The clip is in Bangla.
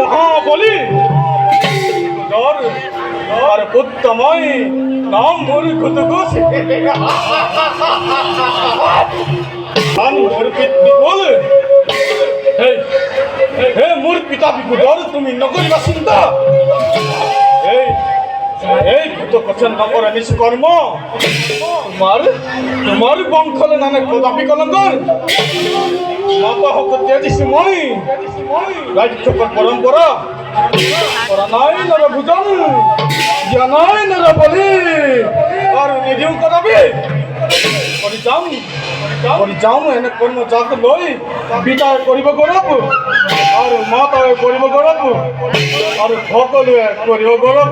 মহাবলী আর পুত্তময় নাম মোর ঘুতঘুষ আমি মোর পিতৃ বল হে মোর পিতা বিপুদর তুমি নগরী বাসিন্দা এই ভূত কচন নগর নিষ্কর্ম তোমার বংশলে নামে কদাপি কলঙ্কর মাতা হক তেজিসি মণি রাজ্যকর পরম্পরা করা নাই নর ভুজন জানাই নর বলি আর নিধিও কদাপি পরিচাম এনে কর্ম যাক লই বিচার করিব গৌরব আর মাতায় করিব গৌরব আর সকলে করিব গৌরব